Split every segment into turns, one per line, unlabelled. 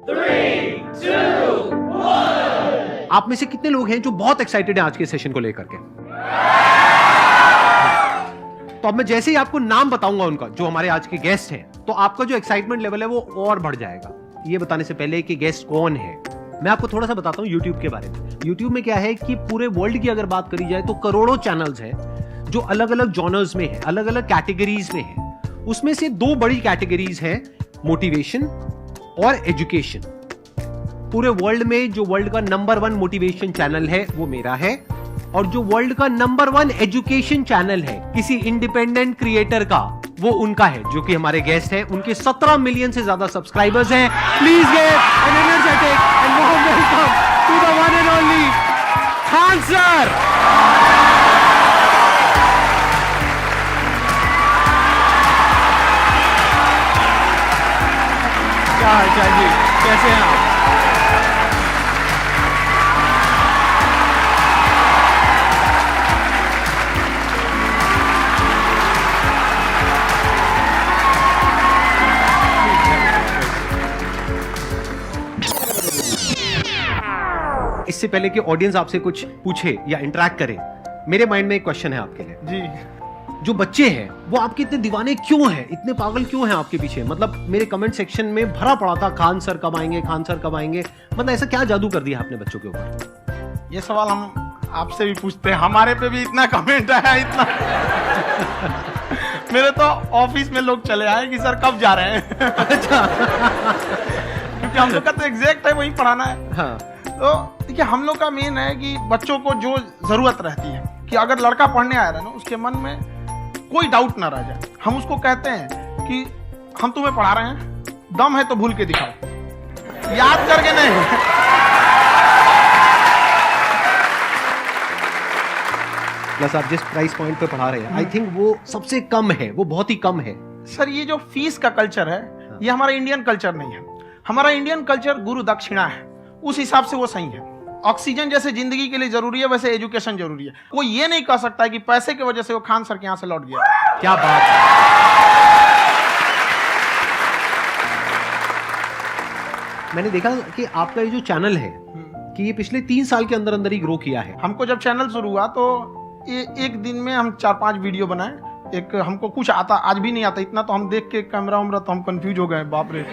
3, 2, 1।
आप में से कितने लोग हैं जो बहुत एक्साइटेड हैं आज के सेशन को लेकर के? तो अब मैं जैसे ही आपको नाम बताऊंगा उनका, जो हमारे आज के गेस्ट हैं, तो आपका जो एक्साइटमेंट लेवल है वो और बढ़ जाएगा। ये बताने से पहले कि गेस्ट कौन है, मैं आपको थोड़ा सा बताता हूँ YouTube के बारे में। YouTube में क्या है कि पूरे वर्ल्ड की अगर बात करी जाए तो करोड़ों चैनल्स हैं जो अलग अलग जॉनर्स में है, अलग अलग कैटेगरीज में है। उसमें से दो बड़ी कैटेगरीज हैं, मोटिवेशन और एजुकेशन। पूरे वर्ल्ड में जो वर्ल्ड का नंबर 1 मोटिवेशन चैनल है वो मेरा है, और जो वर्ल्ड का नंबर 1 एजुकेशन चैनल है किसी इंडिपेंडेंट क्रिएटर का, वो उनका है, जो कि हमारे गेस्ट हैं। उनके 17 मिलियन से ज्यादा सब्सक्राइबर्स हैं। Please give an energetic and warm welcome to the one and only Khan sir. क्या हाल चाल जी, कैसे हैं आप? इससे पहले कि ऑडियंस आपसे कुछ पूछे या इंटरेक्ट करे, मेरे माइंड में एक क्वेश्चन है आपके लिए
जी।
जो बच्चे हैं वो आपके इतने दीवाने क्यों हैं, इतने पागल क्यों हैं आपके पीछे? मतलब मेरे कमेंट सेक्शन में भरा पड़ा था, खान सर कब आएंगे, खान सर कब आएंगे। मतलब ऐसा क्या जादू कर दिया आपने बच्चों के ऊपर?
ये सवाल हम आपसे भी पूछते हैं, हमारे पे भी इतना कमेंट आया, इतना मेरे तो ऑफिस में लोग चले आए कि सर कब जा रहे हैं।
अच्छा।
क्योंकि हम लोग का तो एग्जैक्ट है, वही पढ़ाना है।
हाँ।
तो देखिए, हम लोग का मेन है कि बच्चों को जो जरूरत रहती है कि अगर लड़का पढ़ने आया है ना, उसके मन में कोई डाउट ना रह जाए। हम उसको कहते हैं कि हम तुम्हें पढ़ा रहे हैं, दम है तो भूल के दिखाओ, याद करके नहीं।
प्लस आप जिस प्राइस पॉइंट पे पढ़ा रहे हैं, आई थिंक वो सबसे कम है, वो बहुत ही कम है।
सर, ये जो फीस का कल्चर है, ये हमारा इंडियन कल्चर नहीं है। हमारा इंडियन कल्चर गुरु दक्षिणा है, उस हिसाब से वो सही है। ऑक्सीजन जैसे जिंदगी के लिए जरूरी है, वैसे एजुकेशन जरूरी है। कोई ये नहीं कह सकता है कि पैसे की वजह से वो खान सर के यहाँ से लौट गया।
क्या बात है। मैंने देखा कि आपका ये जो चैनल है कि ये पिछले 3 साल के अंदर अंदर ही ग्रो किया है।
हमको जब चैनल शुरू हुआ तो एक दिन में हम 4-5 वीडियो बनाए। एक हमको कुछ आता, आज भी नहीं आता इतना, तो हम देख के कैमरा उमरा तो हम कंफ्यूज हो गए, बाप रे।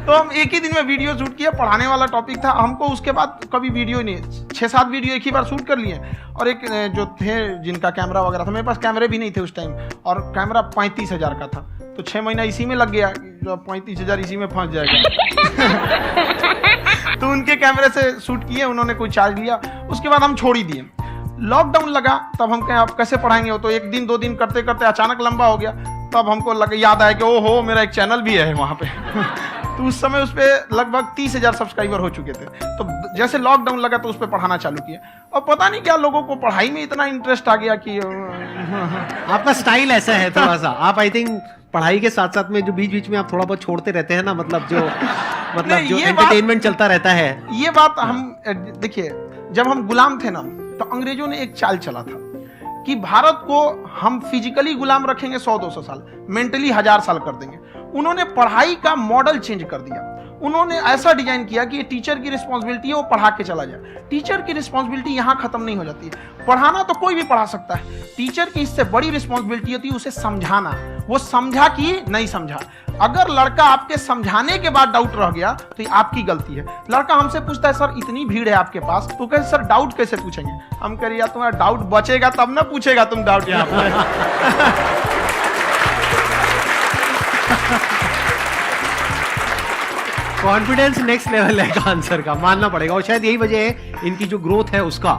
तो हम एक ही दिन में वीडियो शूट किया, पढ़ाने वाला टॉपिक था हमको। उसके बाद कभी वीडियो नहीं, 6-7 वीडियो एक ही बार शूट कर लिए। और एक जो थे जिनका कैमरा वगैरह था, मेरे पास कैमरे भी नहीं थे उस टाइम, और कैमरा 35,000 का था, तो 6 महीना इसी में लग गया। जो 35,000 इसी में फंस जाएगा। तो उनके कैमरे से शूट किए, उन्होंने कोई चार्ज लिया, उसके बाद हम छोड़ ही दिए। लॉकडाउन लगा, तब हम कहें आप कैसे पढ़ाएंगे, हो तो 1 दिन 2 दिन करते करते अचानक लंबा हो गया। तब हमको याद आया कि ओहो, मेरा एक चैनल भी है वहाँ पे। तो उस समय उस पर लगभग 30,000 सब्सक्राइबर हो चुके थे। तो जैसे लॉकडाउन लगा तो उस पर पढ़ाना चालू किया, और पता नहीं क्या लोगों को पढ़ाई में इतना इंटरेस्ट आ गया कि
आपका स्टाइल ऐसा है थोड़ा सा। आप आई थिंक पढ़ाई के साथ साथ में जो बीच बीच में आप थोड़ा बहुत छोड़ते रहते हैं ना, मतलब जो एंटरटेनमेंट चलता रहता है।
ये बात हम देखिए, जब हम गुलाम थे ना, तो अंग्रेजों ने एक चाल चला था कि भारत को हम फिजिकली गुलाम रखेंगे 100-200 साल, मेंटली 1000 साल कर देंगे। उन्होंने पढ़ाई का मॉडल चेंज कर दिया। उन्होंने ऐसा डिजाइन किया कि ये टीचर की रिस्पॉन्सिबिलिटी है, वो पढ़ा के चला जाए। टीचर की रिस्पॉन्सिबिलिटी यहाँ खत्म नहीं हो जाती है। पढ़ाना तो कोई भी पढ़ा सकता है, टीचर की इससे बड़ी रिस्पॉन्सिबिलिटी होती है उसे समझाना। वो समझा कि नहीं समझा। अगर लड़का आपके समझाने के बाद डाउट रह गया तो ये आपकी गलती है। लड़का हमसे पूछता है, सर इतनी भीड़ है आपके पास, तो कहते सर डाउट कैसे पूछेंगे? हम कह रहे यार, तुम्हारा डाउट बचेगा तब ना पूछेगा तुम डाउट यहाँ पे।
कॉन्फिडेंस नेक्स्ट लेवल है खान सर का, मानना पड़ेगा। और शायद यही वजह है इनकी जो ग्रोथ है उसका।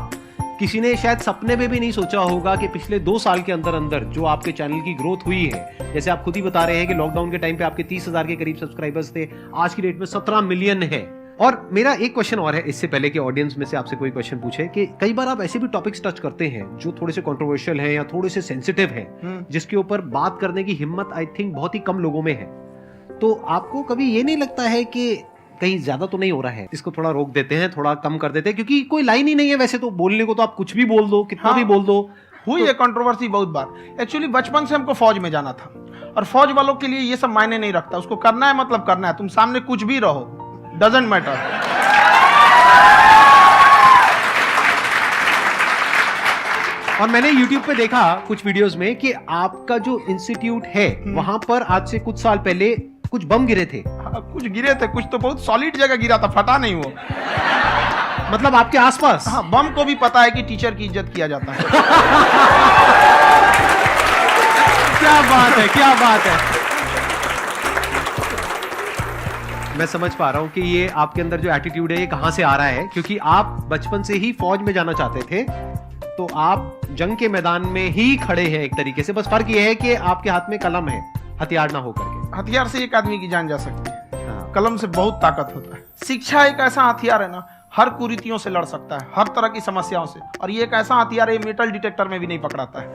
किसी ने शायद सपने में भी नहीं सोचा होगा कि पिछले 2 साल के अंदर अंदर जो आपके चैनल की ग्रोथ हुई है, जैसे आप खुद ही बता रहे हैं कि लॉकडाउन के टाइम पे आपके 30,000 के करीब सब्सक्राइबर्स थे, आज की डेट में 17 मिलियन है। और मेरा एक क्वेश्चन और है, इससे पहले कि ऑडियंस में से आपसे कोई क्वेश्चन पूछे, कि कई बार आप ऐसे भी टॉपिक्स टच करते हैं जो थोड़े से कंट्रोवर्शियल हैं या थोड़े से सेंसिटिव हैं, जिसके ऊपर बात करने की हिम्मत आई थिंक बहुत ही कम लोगों में है। तो आपको कभी ये नहीं लगता है कि कहीं ज्यादा तो नहीं हो रहा है, इसको थोड़ा रोक देते हैं, थोड़ा कम कर देते हैं? क्योंकि कोई लाइन ही नहीं है वैसे तो बोलने को, तो आप कुछ भी बोल दो, कितना भी बोल दो।
हुई है कंट्रोवर्सी बहुत बार। एक्चुअली बचपन से हमको फौज में जाना था, और फौज वालों के लिए ये सब मायने नहीं रखता, उसको करना है मतलब करना है, तुम सामने कुछ भी रहो, डजंट मैटर।
और मैंने YouTube पे देखा कुछ वीडियोस में कि आपका जो इंस्टीट्यूट है वहां पर आज से कुछ साल पहले कुछ बम गिरे थे।
हाँ, कुछ गिरे थे, कुछ तो बहुत सॉलिड जगह गिरा था, फटा नहीं वो।
मतलब आपके आसपास?
हाँ, बम को भी पता है कि टीचर की इज्जत किया जाता है।
क्या बात है, क्या बात है। मैं समझ पा रहा हूं कि ये आपके अंदर जो एटीट्यूड है ये कहां से आ रहा है, क्योंकि आप बचपन से ही फौज में जाना चाहते थे, तो आप जंग के मैदान में ही खड़े हैं एक तरीके से। बस फर्क ये है कि आपके हाथ में कलम है, हथियार ना होकर के।
हथियार से एक आदमी की जान जा सकती है,
हाँ।
कलम से बहुत ताकत होता है। शिक्षा एक ऐसा हथियार है ना, हर कुरीतियों से लड़ सकता है, हर तरह की समस्याओं से। और ये एक ऐसा हथियार है, मेटल डिटेक्टर में भी नहीं पकड़ाता है।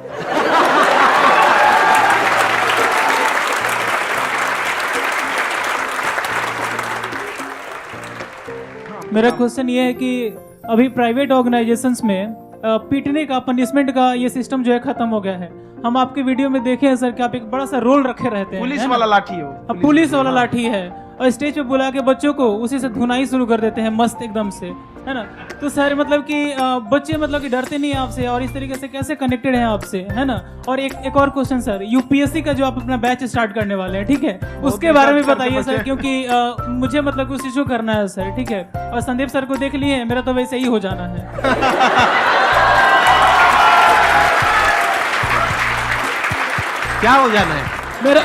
मेरा क्वेश्चन ये है कि अभी प्राइवेट ऑर्गेनाइजेशंस में पीटने का, पनिशमेंट का ये सिस्टम जो है खत्म हो गया है। हम आपके वीडियो में देखे हैं सर कि आप एक बड़ा सा रोल रखे रहते हैं,
पुलिस वाला लाठी है वो,
पुलिस वाला लाठी है, और स्टेज पे बुला के बच्चों को उसी से धुनाई शुरू कर देते हैं मस्त एकदम से, है ना। तो सर मतलब कि बच्चे मतलब कि डरते नहीं आपसे, और इस तरीके से कैसे कनेक्टेड हैं आपसे, है ना। और एक और क्वेश्चन सर, यूपीएससी का जो आप अपना बैच स्टार्ट करने वाले हैं, ठीक है, उसके बारे में बताइए सर, क्योंकि मुझे मतलब कुछ इशू करना है सर, ठीक है। और संदीप सर को देख लिए, मेरा तो वैसे ही हो जाना है।
क्या हो जाना है?
मेरा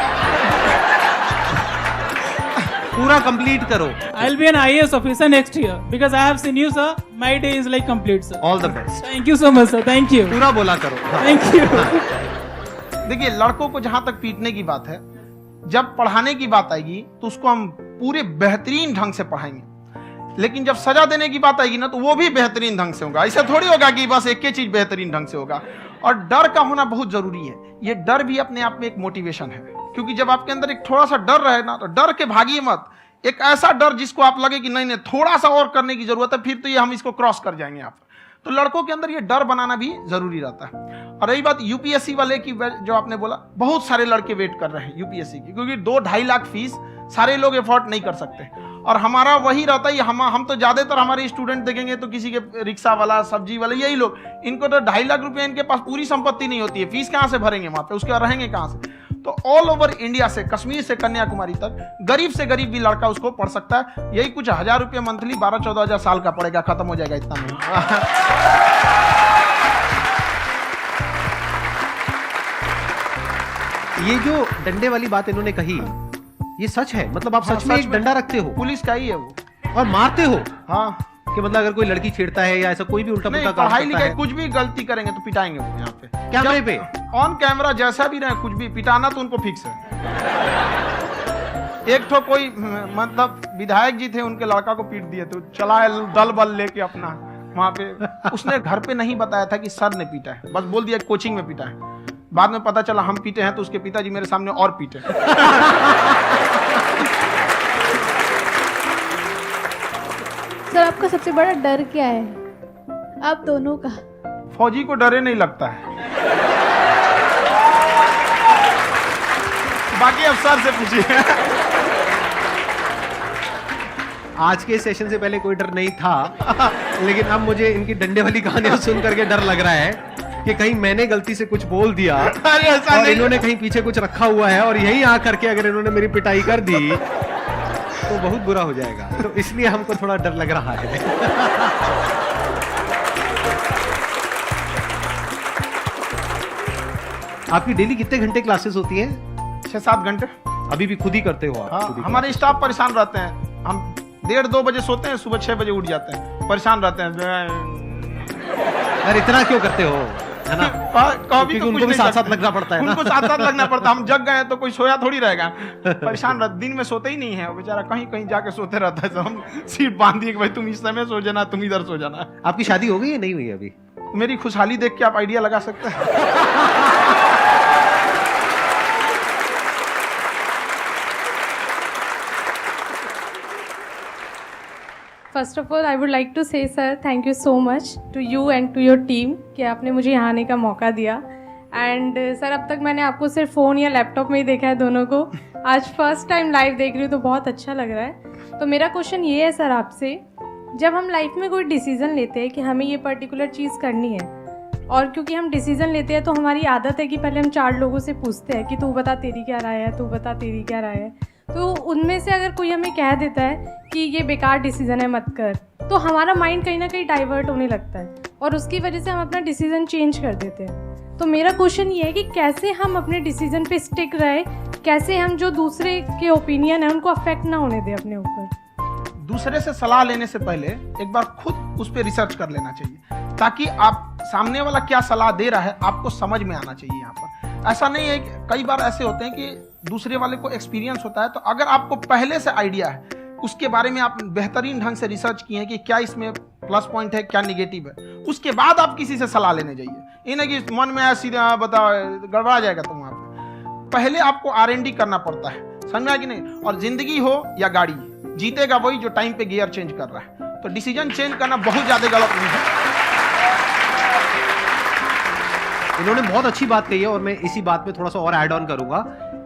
पूरा कंप्लीट करो।
I'll be an IAS officer next year because I have seen you, sir. My day is like complete, sir.
All the best.
Thank you so much, sir. Thank you.
पूरा बोला करो। हाँ।
Thank you.
देखिए, लड़कों को जहां तक पीटने की बात है, जब पढ़ाने की बात आएगी तो उसको हम पूरे बेहतरीन ढंग से पढ़ाएंगे। लेकिन जब सजा देने की बात आएगी ना, तो वो भी बेहतरीन ढंग से होगा। ऐसा थोड़ी होगा कि बस एक ही चीज बेहतरीन ढंग से होगा। और डर का होना बहुत जरूरी है। ये डर भी अपने आप में एक मोटिवेशन है, क्योंकि जब आपके अंदर एक थोड़ा सा डर रहे ना, तो डर के भागिए मत। एक ऐसा डर जिसको आप लगे कि नहीं नहीं थोड़ा सा और करने की जरूरत है, फिर तो ये हम इसको क्रॉस कर जाएंगे आप। तो लड़कों के अंदर ये डर बनाना भी जरूरी रहता है। और रही बात यूपीएससी वाले की, जो आपने बोला, बहुत सारे लड़के वेट कर रहे हैं यूपीएससी की, क्योंकि 2-2.5 लाख फीस सारे लोग एफोर्ड नहीं कर सकते। और हमारा वही रहता है, हम तो ज्यादातर हमारे स्टूडेंट देखेंगे तो किसी के रिक्शा वाला, सब्जी वाला, यही लोग, इनको तो 2.5 लाख रुपए, इनके पास पूरी संपत्ति नहीं होती है, फीस कहाँ से भरेंगे वहां पे, उसके बाद रहेंगे कहाँ से। तो ऑल ओवर इंडिया से, कश्मीर से कन्याकुमारी तक, गरीब से गरीब भी लड़का उसको पढ़ सकता है। यही कुछ 1000 रुपये मंथली, 12-14 हजार साल का पड़ेगा, खत्म हो जाएगा इतना में।
ये जो डंडे वाली बात इन्होंने कही, ये सच है? मतलब आप
हाँ,
सच में एक डंडा रखते हो?
पुलिस का ही है वो।
और मारते हो?
हाँ,
कि मतलब अगर कोई लड़की छेड़ता है या ऐसा कोई भी उल्टा
नहीं,
पुल्टा काम
पढ़ाई
करता
लिखाई
है,
कुछ भी गलती करेंगे तो पिटाएंगे वो यहाँ पे,
कैमरे पे,
ऑन कैमरा, जैसा भी रहे, कुछ भी पिटाना तो उनको फिक्स है। एक तो कोई मतलब विधायक जी थे, उनके लड़का को पीट दिए, तो चला दल बल लेके अपना वहां पे। उसने घर पे नहीं बताया था कि सर ने पीटा है, बस बोल दिया कोचिंग में पीटा है। बाद में पता चला हम पीटे हैं, तो उसके पिताजी मेरे सामने और पीटे।
सर आपका सबसे बड़ा डर क्या है, आप दोनों का?
फौजी को डरे नहीं लगता है, बाकी अफसर से पूछिए।
आज के सेशन से पहले कोई डर नहीं था, लेकिन अब मुझे इनकी डंडे वाली कहानियां सुन करके डर लग रहा है कि कहीं मैंने गलती से कुछ बोल दिया
अरे ऐसा
और
नहीं।
इन्होंने कहीं पीछे कुछ रखा हुआ है, और यहीं आ करके अगर इन्होंने मेरी पिटाई कर दी तो बहुत बुरा हो जाएगा। तो इसलिए हमको थोड़ा डर लग रहा है। आपकी डेली कितने घंटे क्लासेस होती हैं?
6-7 घंटे।
अभी भी खुद ही करते हो आप?
हाँ,
खुद ही
हमारे स्टाफ परेशान रहते हैं। हम 1:30-2 बजे सोते हैं, सुबह 6 बजे उठ जाते हैं, परेशान रहते हैं।
यार इतना क्यों करते हो, है ना?
कभी
क्योंकि उनको भी साथ साथ लगना पड़ता है ना।
उनको साथ साथ लगना पड़ता है। हम जग गए तो कोई सोया थोड़ी रहेगा, परेशान रहता, दिन में सोते ही नहीं है बेचारा, कहीं कहीं जाके सोते रहता है। तो हम सीट बांध दिए कि भाई तुम इस समय सो जाना, तुम इधर सो जाना।
आपकी शादी हो गई है? नहीं हुई अभी?
मेरी खुशहाली देख के आप आइडिया लगा सकते हैं।
First of all I would like to say sir thank you so much to you and to your team कि आपने मुझे यहाँ आने का मौका दिया।
एंड सर अब तक मैंने आपको सिर्फ फ़ोन या लैपटॉप में ही देखा है दोनों को, आज फर्स्ट टाइम लाइव देख रही हूँ तो बहुत अच्छा लग रहा है। तो मेरा क्वेश्चन ये है सर आपसे, जब हम लाइफ में कोई डिसीज़न लेते हैं कि हमें ये पर्टिकुलर चीज़ करनी है, और क्योंकि हम डिसीज़न लेते हैं तो हमारी आदत है कि पहले हम 4 लोगों से पूछते हैं कि तू बता तेरी क्या राय है, तू बता तेरी क्या राय है। तो उनमें से अगर कोई हमें कह देता है कि ये बेकार डिसीज़न है मत कर, तो हमारा माइंड कहीं ना कहीं डाइवर्ट होने लगता है और उसकी वजह से हम अपना डिसीज़न चेंज कर देते हैं। तो मेरा क्वेश्चन ये है कि कैसे हम अपने डिसीज़न पे स्टिक रहे, कैसे हम जो दूसरे के ओपिनियन है उनको अफेक्ट ना होने दें अपने ऊपर।
दूसरे से सलाह लेने से पहले एक बार खुद उस पर रिसर्च कर लेना चाहिए, ताकि आप सामने वाला क्या सलाह दे रहा है आपको समझ में आना चाहिए। यहाँ पर ऐसा नहीं है कि कई बार ऐसे होते हैं कि दूसरे वाले को एक्सपीरियंस होता है, तो अगर आपको पहले से आइडिया है, उसके बारे में आप बेहतरीन ढंग से रिसर्च किए हैं कि क्या इसमें प्लस पॉइंट है क्या निगेटिव है, उसके बाद आप किसी से सलाह लेने जाइए। ये नहीं कि मन में आया सीधा बताओ, गड़बड़ा जाएगा तुम। आप पहले आपको R&D करना पड़ता है, समझ में आया कि नहीं। और जिंदगी हो या गाड़ी, जीतेगा वही जो टाइम पे गियर चेंज कर रहा है। तो डिसीजन चेंज करना बहुत ज्यादा गलत नहीं है।
इन्होंने बहुत अच्छी बात कही है और मैं इसी बात पे थोड़ा सा और ऐड ऑन करूंगा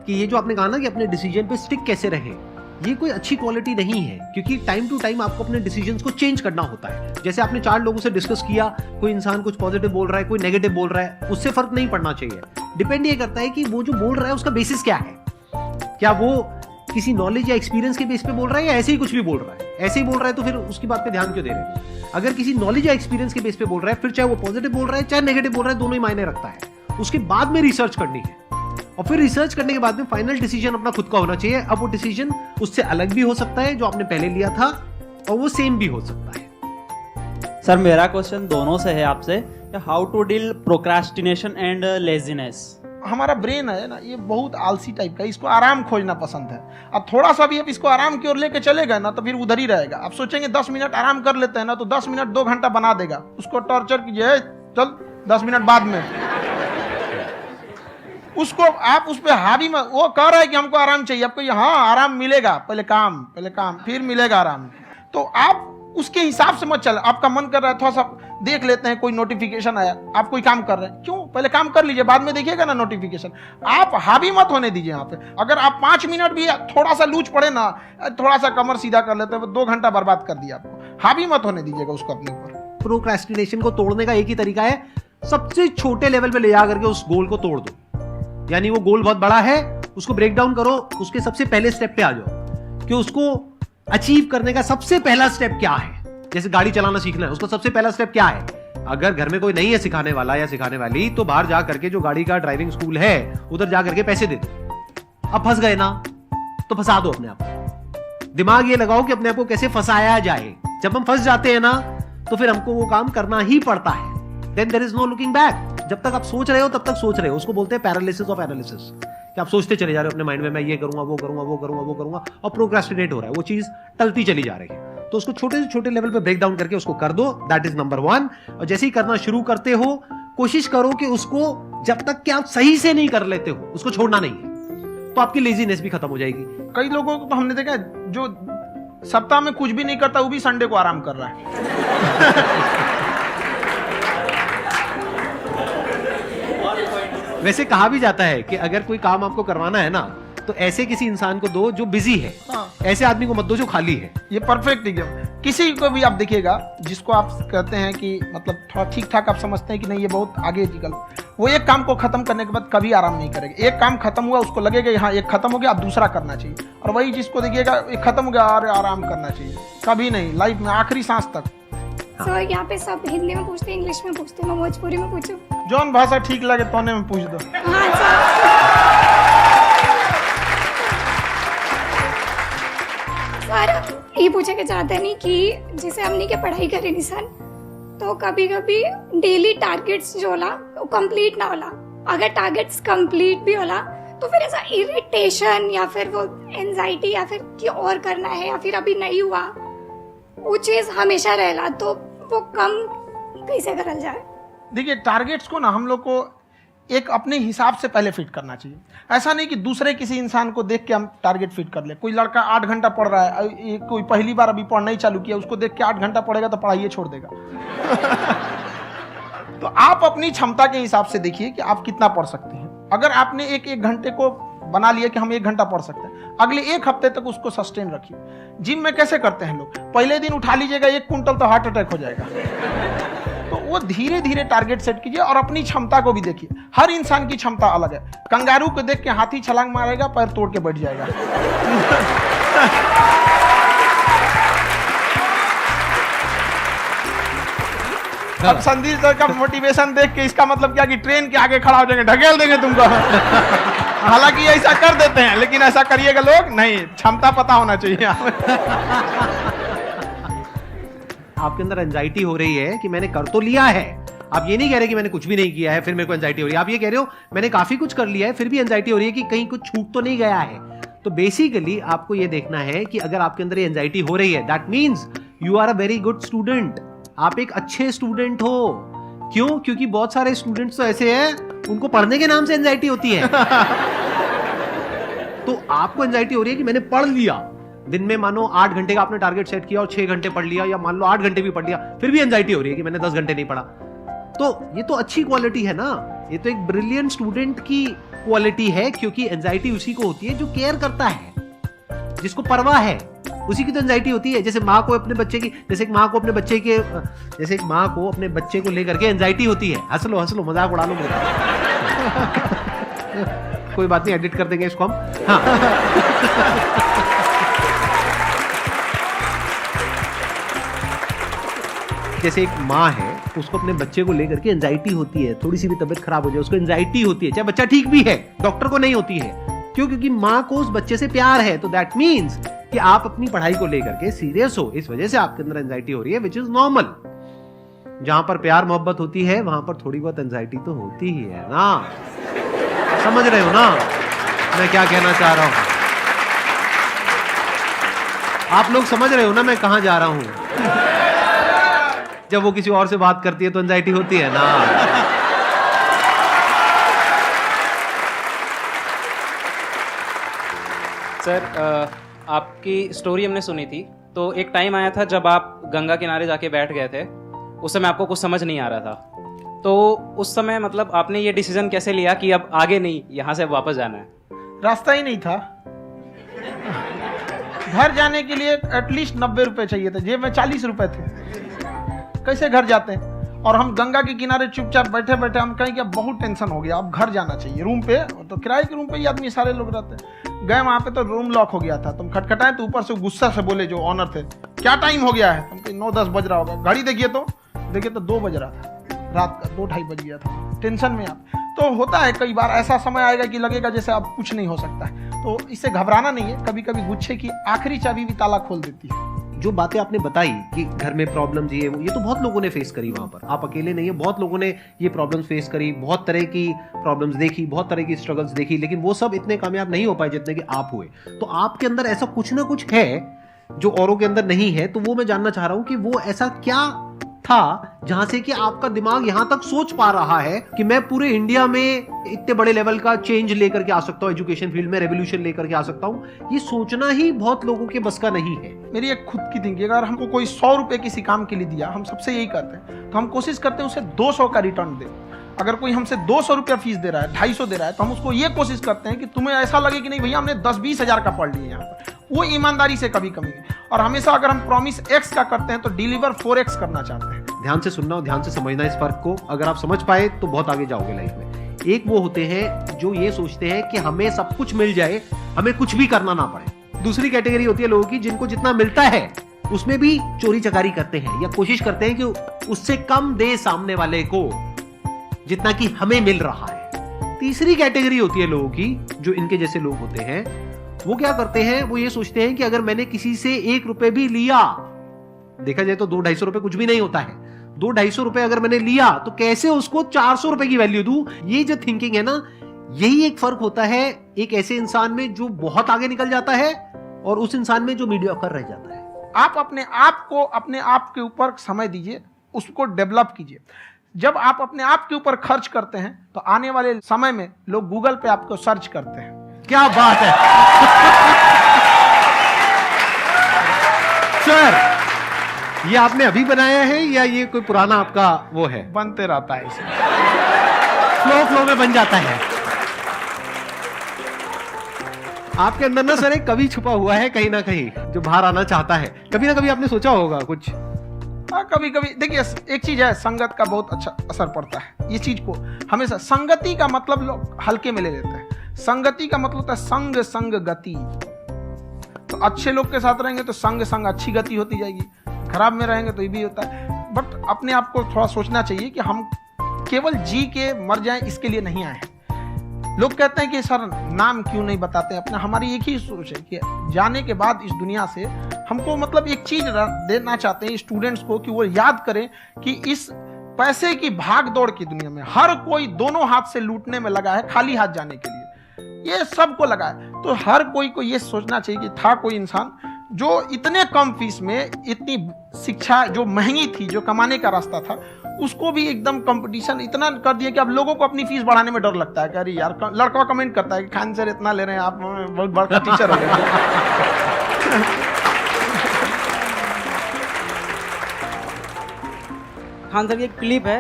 कि ये जो आपने कहा ना कि अपने डिसीजन पे स्टिक कैसे रहे, ये कोई अच्छी क्वालिटी नहीं है, क्योंकि टाइम टू टाइम आपको अपने डिसीजंस को चेंज करना होता है। जैसे आपने 4 लोगों से डिस्कस किया, कोई इंसान कुछ पॉजिटिव बोल रहा है, कोई नेगेटिव बोल रहा है, उससे फर्क नहीं पड़ना चाहिए। डिपेंड ये करता है कि वो जो बोल रहा है उसका बेसिस क्या है, क्या वो किसी नॉलेज या एक्सपीरियंस के बेस पे बोल रहा है या ऐसे ही कुछ भी बोल रहा है। ऐसे ही बोल रहा है तो फिर उसकी बात पे ध्यान क्यों दे रहे हैं। अगर किसी नॉलेज या एक्सपीरियंस के बेस पे बोल रहा है, फिर चाहे वो पॉजिटिव बोल रहा है चाहे नेगेटिव बोल रहा है, दोनों ही मायने रखता है। उसके बाद में रिसर्च करनी है और फिर रिसर्च करने के बाद में फाइनल डिसीजन अपना खुद का होना चाहिए। अब वो डिसीजन उससे अलग भी हो सकता है जो आपने पहले लिया था, और वो सेम भी हो सकता है।
सर मेरा क्वेश्चन दोनों से है आपसे, how to deal procrastination and laziness.
हमारा ब्रेन है ना, ये बहुत आलसी टाइप का, इसको आराम खोजना पसंद है। अब थोड़ा सा भी अब इसको आराम की ओर लेके चले गए ना तो फिर उधर ही रहेगा। आप सोचेंगे 10 मिनट आराम कर लेते हैं ना, तो 10 मिनट 2 घंटा बना देगा। उसको टॉर्चर कीजिए, चल 10 मिनट बाद में। उसको आप उस पर हावी मत, वो कह रहा है कि हमको आराम चाहिए, आपको हाँ आराम मिलेगा, पहले काम फिर मिलेगा आराम। तो आप उसके हिसाब से मत चल। आपका मन कर रहा है थोड़ा सा देख लेते हैं, कोई नोटिफिकेशन आया, आप कोई काम कर रहे हैं, क्यों पहले काम कर लीजिए, बाद में देखिएगा ना नोटिफिकेशन। आप हावी मत होने दीजिए यहाँ पे। अगर आप 5 मिनट भी थोड़ा सा लूज पड़े ना, थोड़ा सा कमर सीधा कर लेते हैं, 2 घंटा बर्बाद कर दिया आपको। हावी मत होने दीजिएगा उसको अपने ऊपर।
प्रोक्रेस्टिनेशन को तोड़ने का एक ही तरीका है, सबसे छोटे लेवल पे ले जा करके उस गोल को तोड़ दो। यानी वो गोल बहुत बड़ा है, उसको ब्रेक डाउन करो, उसके सबसे पहले स्टेप पे आ जाओ कि उसको अचीव करने का सबसे पहला स्टेप क्या है। जैसे गाड़ी चलाना सीखना है, उसका सबसे पहला स्टेप क्या है। अगर घर में कोई नहीं है सिखाने वाला या सिखाने वाली, तो बाहर जा करके जो गाड़ी का ड्राइविंग स्कूल है उधर जा करके पैसे दे दो। अब फंस गए ना तो फंसा दो अपने आप को। दिमाग ये लगाओ कि अपने आप को कैसे फंसाया जाए। जब हम फंस जाते हैं ना तो फिर हमको वो काम करना ही पड़ता है। Then there is no looking back. जब तक आप सोच रहे हो तब तक सोच रहे हो, उसको बोलते हैं पैरालिसिस ऑफ एनालिसिस, कि आप सोचते चले जा रहे हो अपने माइंड में, मैं ये करूंगा वो करूंगा वो करूंगा वो करूंगा, और प्रोक्रेस्टिनेट हो रहा है, वो चीज टलती चली जा रही है। तो उसको छोटे से छोटे लेवल पे ब्रेक डाउन करके उसको कर दो, दैट इज नंबर 1। और जैसे ही करना शुरू करते हो, कोशिश करो कि उसको जब तक कि आप सही से नहीं कर लेते हो उसको छोड़ना नहीं है, तो आपकी लेजीनेस भी खत्म हो जाएगी।
कई लोगों को तो हमने देखा जो सप्ताह में कुछ भी नहीं करता, वो भी संडे को आराम कर रहा है।
वैसे कहा भी जाता है कि अगर कोई काम आपको करवाना है ना, तो ऐसे किसी इंसान को दो जो बिजी है। ऐसे आदमी को मत दो जो खाली है।
ये परफेक्ट एकदम। किसी को भी आप देखिएगा जिसको आप कहते हैं कि मतलब थोड़ा ठीक ठाक आप समझते हैं कि नहीं ये बहुत आगे निकल, वो एक काम को खत्म करने के बाद कभी आराम नहीं करेगा। एक काम खत्म हुआ उसको लगेगा हाँ एक खत्म हो गया, अब दूसरा करना चाहिए। और वही जिसको देखिएगा एक खत्म हो गया और आराम करना चाहिए, कभी नहीं, लाइफ में आखिरी सांस तक।
सर यहाँ पे सब हिंदी में पूछते हैं, इंग्लिश में पूछते हैं, मैं भोजपुरी में पूछूं?
जौन भाषा ठीक लगे तोने में पूछ दो।
हाँ सर। सर ये पूछे के चाहते नहीं कि जैसे हमने के पढ़ाई करी निशान, तो कभी कभी डेली टारगेट्स जो होला वो कंप्लीट ना होला। अगर टारगेट्स कंप्लीट भी होला तो फिर ऐसा इरिटेशन या फिर वो एंजाइटी या फिर कि और करना है या फिर अभी नहीं हुआ, वो चीज हमेशा रहेला। तो वो कम कैसे करल जाए?
देखिए टारगेट्स को ना हम लोग को एक अपने हिसाब से पहले फिट करना चाहिए। ऐसा नहीं कि दूसरे किसी इंसान को देख के हम टारगेट फिट कर ले। कोई लड़का 8 घंटा पढ़ रहा है, कोई पहली बार अभी पढ़ना ही चालू किया, उसको देख के 8 घंटा पढ़ेगा तो पढ़ाई छोड़ देगा। तो आप अपनी क्षमता के हिसाब से देखिए कि आप कितना पढ़ सकते हैं। अगर आपने एक घंटे को बना लिया कि हम 1 घंटा पढ़ सकते हैं, अगले 1 हफ्ते तक उसको सस्टेन रखिए। जिम में कैसे करते हैं लोग, पहले दिन उठा लीजिएगा 1 क्विंटल तो हार्ट अटैक हो जाएगा। तो वो धीरे धीरे टारगेट सेट कीजिए और अपनी क्षमता को भी देखिए। हर इंसान की क्षमता अलग है। कंगारू को देख के हाथी छलांग मारेगा, पैर तोड़ के बैठ जाएगा। अब संदीप सर का मोटिवेशन देख के इसका मतलब क्या कि ट्रेन के आगे खड़ा हो जाएंगे, ढकेल देंगे तुमको। हालांकि ऐसा कर देते हैं, लेकिन ऐसा करिएगा लोग नहीं, क्षमता पता होना चाहिए।
आपके अंदर एंजाइटी हो रही है कि मैंने कर तो लिया है। आप ये नहीं कह रहे कि मैंने कुछ भी नहीं किया है फिर मेरे को एंजाइटी हो रही है। आप ये कह रहे हो मैंने काफी कुछ कर लिया है फिर भी एंजाइटी हो रही है कि कहीं कुछ छूट तो नहीं गया है। तो बेसिकली आपको ये देखना है कि अगर आपके अंदर ये एंजाइटी हो रही है, that means you are a very good student. आप एक अच्छे स्टूडेंट हो। क्यों? क्योंकि बहुत सारे स्टूडेंट्स तो ऐसे हैं उनको पढ़ने के नाम से एंजाइटी होती है। तो आपको एंजाइटी हो रही है कि मैंने पढ़ लिया। दिन में मानो 8 घंटे का आपने टारगेट सेट किया और 6 घंटे पढ़ लिया, या मान लो 8 घंटे भी पढ़ लिया, फिर भी एंजाइटी हो रही है कि मैंने 10 घंटे नहीं पढ़ा। तो ये तो अच्छी क्वालिटी है ना, ये तो एक ब्रिलियंट स्टूडेंट की क्वालिटी है। क्योंकि एंजाइटी उसी को होती है जो केयर करता है, जिसको परवाह है, उसी की तो एंजाइटी होती है। जैसे माँ को अपने बच्चे की, जैसे एक माँ को अपने बच्चे को लेकर के एंजाइटी होती है। हंस लो मजाक उड़ा लो मेरा। कोई बात नहीं, एडिट कर देंगे इसको हम। हाँ। जैसे एक माँ है, उसको अपने बच्चे को लेकर के एंजाइटी होती है, थोड़ी सी भी तबीयत खराब हो जाए उसको एंजाइटी होती है, चाहे बच्चा ठीक भी है, डॉक्टर को नहीं होती है। क्यों? क्योंकि माँ को उस बच्चे से प्यार है। तो दैट मीन्स कि आप अपनी पढ़ाई को लेकर के सीरियस हो, इस वजह से आपके अंदर एंजाइटी हो रही है, विच इज नॉर्मल। जहां पर प्यार मोहब्बत होती है वहां पर थोड़ी बहुत एंजाइटी तो होती ही है ना। समझ रहे हो ना मैं क्या कहना चाह रहा हूं? आप लोग समझ रहे हो ना मैं कहां जा रहा हूं? जब वो किसी और से बात करती है तो एंजाइटी होती है ना।
सर, आपकी स्टोरी हमने सुनी थी, तो एक टाइम आया था जब आप गंगा किनारे जाके बैठ गए थे। उस समय आपको कुछ समझ नहीं आ रहा था, तो उस समय मतलब आपने ये डिसीजन कैसे लिया कि अब आगे नहीं, यहाँ से वापस जाना है?
रास्ता ही नहीं था। घर जाने के लिए एटलीस्ट 90 रुपए चाहिए थे, जेब में 40 रुपए थे। कैसे घर जाते हैं? और हम गंगा के किनारे चुपचाप बैठे बैठे हम कहीं क्या बहुत टेंशन हो गया, अब घर जाना चाहिए। रूम पे तो किराए के रूम पे ही आदमी सारे लोग रहते हैं। गए वहां पे तो रूम लॉक हो गया था। तुम खटखटाए तो ऊपर से गुस्सा से बोले जो ऑनर थे, क्या टाइम हो गया है? तुम 9-10 बज रहा होगा। घड़ी देखिए तो 2 बज रहा था, रात का 2-2:30 बज गया था। टेंशन में आप तो होता है, कई बार ऐसा समय आएगा कि लगेगा जैसे अब कुछ नहीं हो सकता है। तो इससे घबराना नहीं है। कभी कभी गुच्छे की आखिरी चाबी भी ताला खोल देती है।
जो बातें आपने बताई कि घर में प्रॉब्लम्स ये तो बहुत लोगों ने फेस करी वहां पर। आप अकेले नहीं है, बहुत लोगों ने ये प्रॉब्लम्स फेस करी, बहुत तरह की प्रॉब्लम्स देखी, बहुत तरह की स्ट्रगल्स देखी, लेकिन वो सब इतने कामयाब नहीं हो पाए जितने कि आप हुए। तो आपके अंदर ऐसा कुछ ना कुछ है जो औरों के अंदर नहीं है। तो वो मैं जानना चाह रहा हूं कि वो ऐसा क्या था जहां से कि आपका दिमाग यहां तक सोच पा रहा है कि मैं पूरे इंडिया में इतने बड़े लेवल का चेंज लेकर के आ सकता हूं, एजुकेशन फील्ड में रेवोल्यूशन लेकर के आ सकता हूं। ये सोचना ही बहुत लोगों के बस का नहीं है।
मेरी एक खुद की थिंकिंग, अगर हमको कोई 100 रुपए किसी काम के लिए दिया, हम सबसे यही करते हैं, तो हम कोशिश करते हैं उसे 200 का रिटर्न दे। अगर कोई हमसे 200 रुपया फीस दे रहा है, 250 दे रहा है, तो हम उसको ये कोशिश करते हैं कि तुम्हें ऐसा लगे कि नहीं भैया हमने 10-20 हजार का पढ़ लिया यहाँ पर। वो ईमानदारी से कभी कमी नहीं। और हमेशा अगर हम प्रॉमिस X का करते हैं तो डिलीवर 4X करना चाहते हैं।
ध्यान से सुनना और ध्यान से समझना इस फर्क को। अगर आप समझ पाए तो बहुत आगे जाओगे लाइफ में। एक वो होते हैं जो ये सोचते हैं कि हमें सब कुछ मिल जाए, हमें कुछ भी करना ना पड़े। दूसरी कैटेगरी होती है लोगों की जिनको जितना मिलता है उसमें भी चोरी चकारी करते हैं या कोशिश करते हैं कि उससे कम दे सामने वाले को जितना कि हमें मिल रहा है। तीसरी कैटेगरी होती है लोगों की जो इनके जैसे लोग होते हैं। वो क्या करते हैं? वो ये सोचते हैं कि अगर मैंने किसी से 1 रुपए भी लिया, देखा जाए तो 200-250 रुपए कुछ भी नहीं होता है, 200-250 रुपए अगर मैंने लिया तो कैसे उसको 400 रुपए की वैल्यू दूं। ये जो थिंकिंग है ना, यही एक फर्क होता है एक ऐसे इंसान में जो बहुत आगे निकल जाता है और उस इंसान में जो मीडियोकर रह जाता है।
आप अपने आप को अपने आप के ऊपर समय दीजिए, उसको डेवलप कीजिए। जब आप अपने आप के ऊपर खर्च करते हैं तो आने वाले समय में लोग गूगल पे आपको सर्च करते हैं।
क्या बात है सर, ये आपने अभी बनाया है या ये कोई पुराना आपका वो है?
बनते रहता है इसे।
फ्लो में बन जाता है। आपके अंदर ना सर एक कवि छुपा हुआ है कहीं ना कहीं, जो बाहर आना चाहता है। कभी ना कभी आपने सोचा होगा कुछ?
हाँ, कभी कभी देखिए, एक चीज है, संगत का बहुत अच्छा असर पड़ता है। ये चीज को हमेशा, संगति का मतलब लोग हल्के में ले लेते हैं। संगति का मतलब होता है संग संग गति। तो अच्छे लोग के साथ रहेंगे तो संग संग अच्छी गति होती जाएगी, खराब में रहेंगे तो ये भी होता है। बट अपने आप को थोड़ा सोचना चाहिए कि हम केवल जी के मर जाएं इसके लिए नहीं आए हैं। लोग कहते हैं कि सर नाम क्यों नहीं बताते अपना। हमारी एक ही सोच है कि जाने के बाद इस दुनिया से हमको मतलब एक चीज देना चाहते हैं स्टूडेंट्स को, कि वो याद करें कि इस पैसे की भाग दौड़ की दुनिया में हर कोई दोनों हाथ से लूटने में लगा है, खाली हाथ जाने के लिए ये सबको लगा है। तो हर कोई को ये सोचना चाहिए कि था कोई इंसान जो इतने कम फीस में इतनी शिक्षा जो महंगी थी, जो कमाने का रास्ता था, उसको भी एकदम कंपटीशन इतना कर दिया कि अब लोगों को अपनी फीस बढ़ाने में डर लगता है कि अरे यार, लड़का कमेंट करता है कि खान सर इतना ले रहे हैं, आप बहुत बड़ा टीचर हो गए।
खान सर की एक क्लिप है,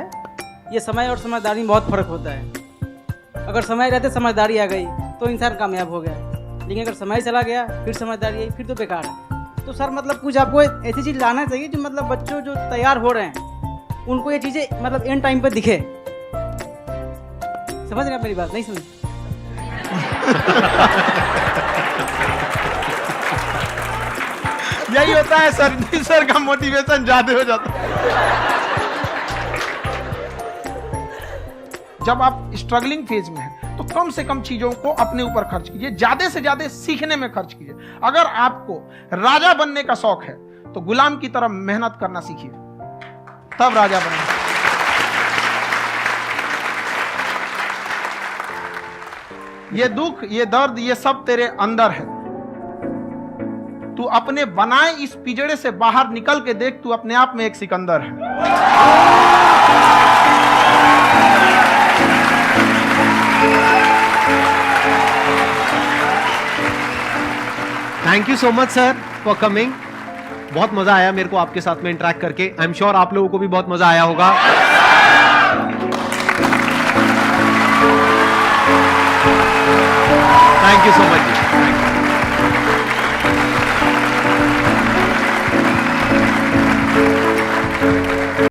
ये समय और समझदारी में बहुत फर्क होता है। अगर समय रहते समझदारी आ गई तो इंसान कामयाब हो गया, लेकिन अगर समय चला गया फिर समझदारी आई फिर तो बेकार है। तो सर मतलब कुछ आपको ऐसी चीज़ लाना चाहिए जो मतलब बच्चों जो तैयार हो रहे हैं उनको ये चीज़ें मतलब एंड टाइम पे दिखे। समझ रहे आप मेरी बात? नहीं समझ?
यही होता है सर का मोटिवेशन ज्यादा हो जाता है। जब आप स्ट्रगलिंग फेज में हैं तो कम से कम चीजों को अपने ऊपर खर्च कीजिए, ज्यादा से ज्यादा सीखने में खर्च कीजिए। अगर आपको राजा बनने का शौक है तो गुलाम की तरह मेहनत करना सीखिए, तब राजा बनेंगे। ये दुख, ये दर्द, ये सब तेरे अंदर है। तू अपने बनाए इस पिंजड़े से बाहर निकल के देख, तू अपने आप में एक सिकंदर है।
Thank you so much sir for coming. बहुत मजा आया मेरे को आपके साथ में इंटरेक्ट करके। आई एम श्योर आप लोगों को भी बहुत मजा आया होगा। Thank you so much ji.